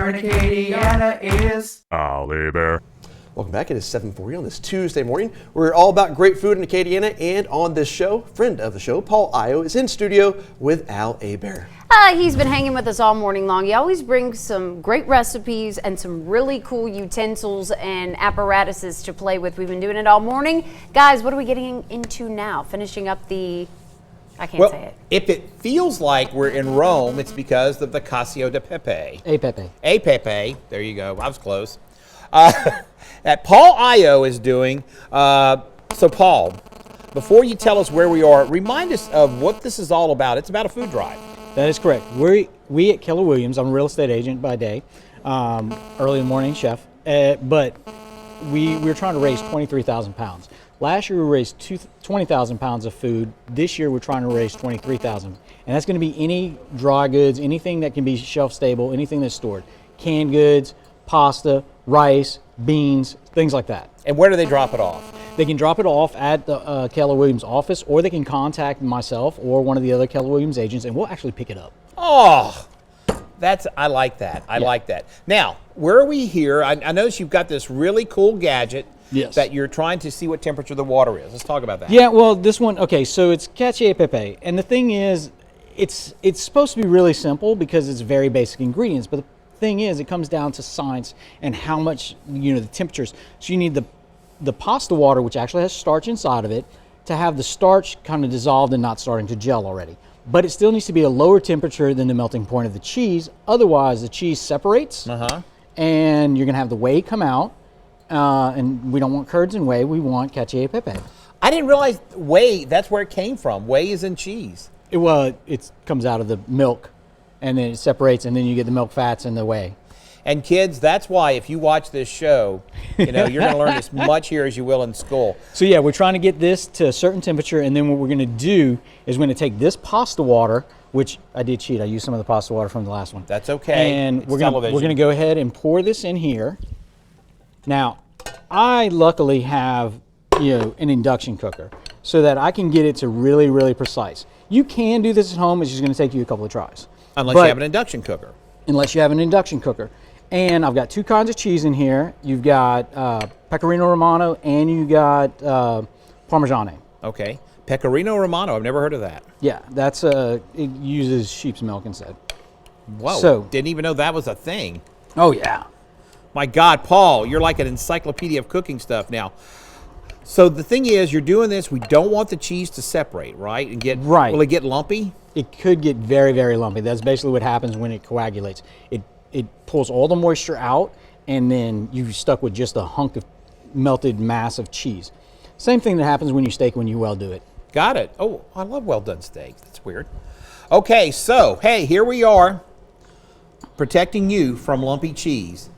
in Acadiana is Ollie Bear. Welcome back. It is 7:40 on this Tuesday morning. We're all about great food in Acadiana, and on this show, friend of the show, Paul AYO, is in studio with Al Bear. He's been hanging with us all morning long. He always brings some great recipes and some really cool utensils and apparatuses to play with. We've been doing it all morning. Guys, what are we getting into now? Finishing up the, I can't say it. If it feels like we're in Rome, it's because of the caceo de Pepe. A Pepe. A Pepe. There you go. I was close. That Paul AYO is doing. So Paul, before you tell us where we are, remind us of what this is all about. It's about a food drive. That is correct. We at Keller Williams, I'm a real estate agent by day, early in the morning chef, but we're trying to raise 23,000 pounds. Last year we raised 20,000 pounds of food. This year we're trying to raise 23,000. And that's going to be any dry goods, anything that can be shelf stable, anything that's stored. Canned goods, pasta, rice, beans, things like that. And where do they drop it off? They can drop it off at the Keller Williams office, or they can contact myself or one of the other Keller Williams agents, and we'll actually pick it up. Oh, I like that. I like that. Now, where are we here? I notice you've got this really cool gadget that you're trying to see what temperature the water is. Let's talk about that. Yeah, well, this one, okay, so it's caceo Pepe, and the thing is, it's supposed to be really simple because it's very basic ingredients, but the thing is, it comes down to science and how much, the temperatures. So you need the pasta water, which actually has starch inside of it, to have the starch kind of dissolved and not starting to gel already. But it still needs to be a lower temperature than the melting point of the cheese. Otherwise, the cheese separates, and you're going to have the whey come out. And we don't want curds and whey. We want caceo Pepe. I didn't realize whey, that's where it came from. Whey is in cheese. It comes out of the milk, and then it separates, and then you get the milk fats and the whey. And kids, that's why if you watch this show, you're going to learn as much here as you will in school. So yeah, we're trying to get this to a certain temperature, and then what we're going to do is we're going to take this pasta water, which I did cheat. I used some of the pasta water from the last one. That's okay. And we're going to go ahead and pour this in here. Now, I luckily have an induction cooker so that I can get it to really, really precise. You can do this at home. It's just going to take you a couple of tries. Unless you have an induction cooker. Unless you have an induction cooker. And I've got two kinds of cheese in here. You've got Pecorino Romano and you got Parmigiano. Okay. Pecorino Romano, I've never heard of that. Yeah, it uses sheep's milk instead. Whoa, so, didn't even know that was a thing. Oh yeah. My God, Paul, you're like an encyclopedia of cooking stuff now. So the thing is, you're doing this, we don't want the cheese to separate, right? Will it get lumpy? It could get very, very lumpy. That's basically what happens when it coagulates. It pulls all the moisture out, and then you're stuck with just a hunk of melted mass of cheese. Same thing that happens when you steak when you well do it. Got it. Oh, I love well done steaks. That's weird. Okay, so, hey, here we are, protecting you from lumpy cheese.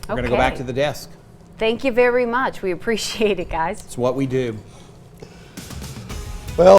We're going to go back to the desk. Thank you very much. We appreciate it, guys. It's what we do.